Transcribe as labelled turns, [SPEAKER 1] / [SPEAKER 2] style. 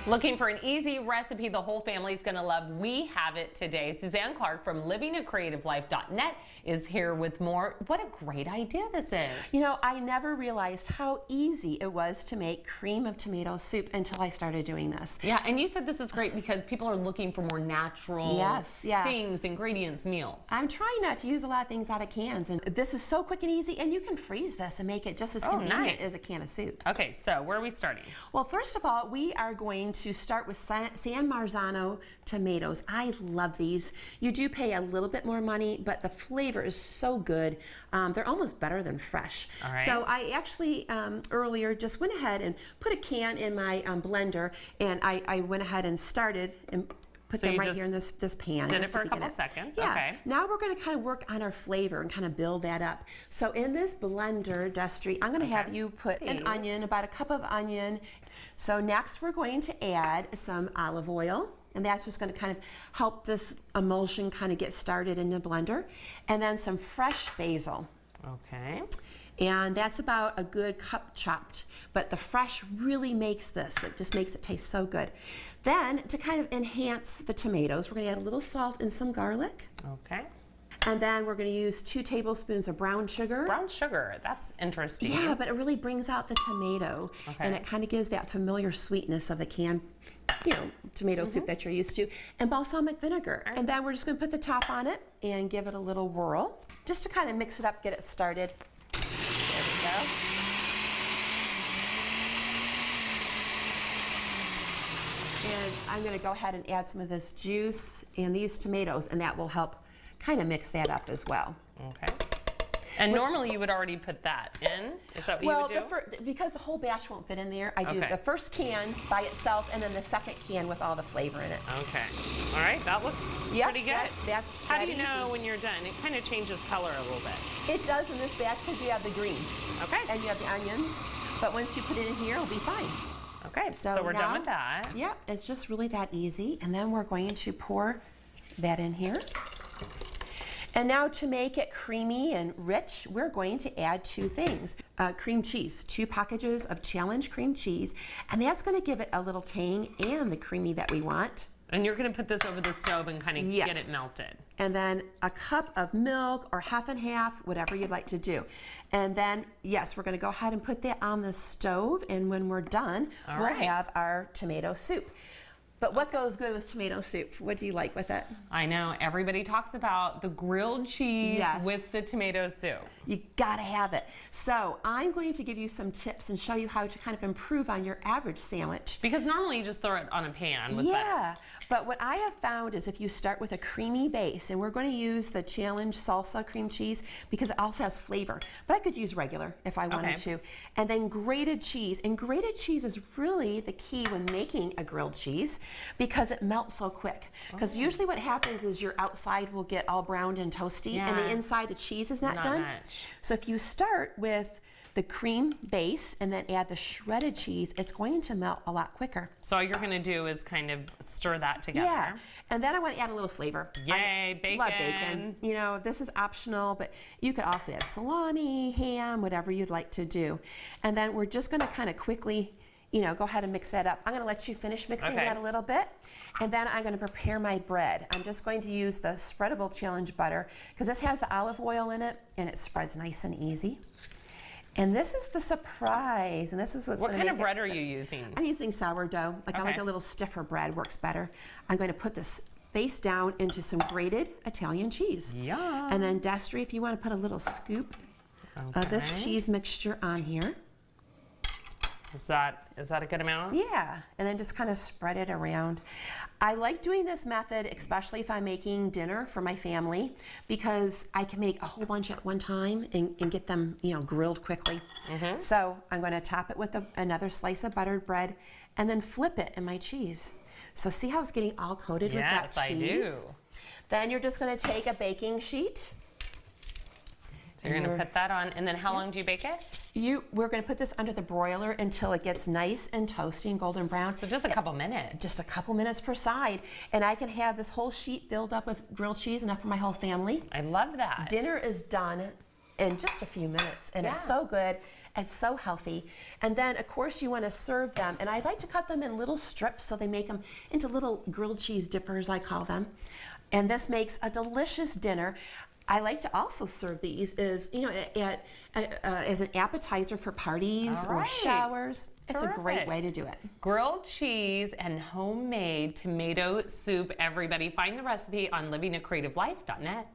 [SPEAKER 1] Looking for an easy recipe the whole family's gonna love? We have it today. Suzanne Clark from livingacreativelife.net is here with more. What a great idea this is.
[SPEAKER 2] You know, I never realized how easy it was to make cream of tomato soup until I started doing this.
[SPEAKER 1] Yeah, and you said this is great because people are looking for more natural things, ingredients, meals.
[SPEAKER 2] I'm trying not to use a lot of things out of cans, and this is so quick and easy, and you can freeze this and make it just as convenient as a can of soup.
[SPEAKER 1] Okay, so where are we starting?
[SPEAKER 2] Well, first of all, we are going to start with San Marzano tomatoes. I love these. You do pay a little bit more money, but the flavor is so good. They're almost better than fresh.
[SPEAKER 1] All right.
[SPEAKER 2] So I actually earlier just went ahead and put a can in my blender, and I went ahead and started and put them right here in this pan.
[SPEAKER 1] Did it for a couple seconds.
[SPEAKER 2] Yeah.
[SPEAKER 1] Okay.
[SPEAKER 2] Now we're going to kind of work on our flavor and kind of build that up. So in this blender, Destry, I'm going to have you put an onion, about a cup of onion. So next we're going to add some olive oil, and that's just going to kind of help this emulsion kind of get started in the blender. And then some fresh basil.
[SPEAKER 1] Okay.
[SPEAKER 2] And that's about a good cup chopped, but the fresh really makes this, it just makes it taste so good. Then to kind of enhance the tomatoes, we're going to add a little salt and some garlic.
[SPEAKER 1] Okay.
[SPEAKER 2] And then we're going to use 2 tablespoons of brown sugar.
[SPEAKER 1] Brown sugar, that's interesting.
[SPEAKER 2] Yeah, but it really brings out the tomato, and it kind of gives that familiar sweetness of the canned, tomato soup that you're used to. And balsamic vinegar. Right. And then we're just going to put the top on it and give it a little whirl, just to kind of mix it up, get it started. There we go. And I'm going to go ahead and add some of this juice and these tomatoes, and that will help kind of mix that up as well.
[SPEAKER 1] Okay. And normally you would already put that in? Is that what you would do?
[SPEAKER 2] Because the whole batch won't fit in there, I do the first can by itself and then the second can with all the flavor in it.
[SPEAKER 1] Okay. All right, that looks pretty good. How do you know when you're done? It kind of changes color a little bit.
[SPEAKER 2] It does in this batch because you have the green.
[SPEAKER 1] Okay.
[SPEAKER 2] And you have the onions. But once you put it in here, it'll be fine.
[SPEAKER 1] Okay, so we're done with that.
[SPEAKER 2] Yeah, it's just really that easy. And then we're going to pour that in here. And now to make it creamy and rich, we're going to add 2 things. Cream cheese, 2 packages of Challenge cream cheese, and that's going to give it a little tang and the creamy that we want.
[SPEAKER 1] And you're going to put this over the stove and kind of get it melted.
[SPEAKER 2] And then a cup of milk or half and half, whatever you'd like to do. And then, yes, we're going to go ahead and put that on the stove, and when we're done, we'll have our tomato soup. But what goes good with tomato soup? What do you like with it?
[SPEAKER 1] I know, everybody talks about the grilled cheese with the tomato soup.
[SPEAKER 2] You gotta have it. So I'm going to give you some tips and show you how to kind of improve on your average sandwich.
[SPEAKER 1] Because normally you just throw it on a pan with butter.
[SPEAKER 2] But what I have found is if you start with a creamy base, and we're going to use the Challenge salsa cream cheese because it also has flavor, but I could use regular if I wanted to. And then grated cheese, and grated cheese is really the key when making a grilled cheese because it melts so quick. Because usually what happens is your outside will get all browned and toasty, and the inside, the cheese is not done. So if you start with the cream base and then add the shredded cheese, it's going to melt a lot quicker.
[SPEAKER 1] So all you're going to do is kind of stir that together.
[SPEAKER 2] Yeah, and then I want to add a little flavor.
[SPEAKER 1] Yay, bacon.
[SPEAKER 2] Love bacon. You know, this is optional, but you could also add salami, ham, whatever you'd like to do. And then we're just going to kind of quickly, go ahead and mix that up. I'm going to let you finish mixing that a little bit, and then I'm going to prepare my bread. I'm just going to use the spreadable Challenge butter because this has the olive oil in it, and it spreads nice and easy. And this is the surprise, and this is what's going to make it.
[SPEAKER 1] What kind of bread are you using?
[SPEAKER 2] I'm using sourdough. I like a little stiffer bread, works better. I'm going to put this face down into some grated Italian cheese.
[SPEAKER 1] Yum.
[SPEAKER 2] And then Destry, if you want to put a little scoop of this cheese mixture on here.
[SPEAKER 1] Is that a good amount?
[SPEAKER 2] Yeah, and then just kind of spread it around. I like doing this method, especially if I'm making dinner for my family, because I can make a whole bunch at one time and get them, grilled quickly. So I'm going to top it with another slice of buttered bread and then flip it in my cheese. So see how it's getting all coated with that cheese?
[SPEAKER 1] Yes, I do.
[SPEAKER 2] Then you're just going to take a baking sheet.
[SPEAKER 1] So you're going to put that on, and then how long do you bake it?
[SPEAKER 2] We're going to put this under the broiler until it gets nice and toasty and golden brown.
[SPEAKER 1] So just a couple minutes.
[SPEAKER 2] Just a couple minutes per side. And I can have this whole sheet filled up with grilled cheese, enough for my whole family.
[SPEAKER 1] I love that.
[SPEAKER 2] Dinner is done in just a few minutes, and it's
[SPEAKER 1] Yeah.
[SPEAKER 2] so good. It's so healthy. And then, of course, you want to serve them. And I like to cut them in little strips so they make them into little grilled cheese dippers, I call them. And this makes a delicious dinner. I like to also serve these as, as an appetizer for parties
[SPEAKER 1] All
[SPEAKER 2] or
[SPEAKER 1] right.
[SPEAKER 2] showers. It's a great
[SPEAKER 1] Terrific.
[SPEAKER 2] way to do it.
[SPEAKER 1] Grilled cheese and homemade tomato soup. Everybody find the recipe on livingacreativelife.net.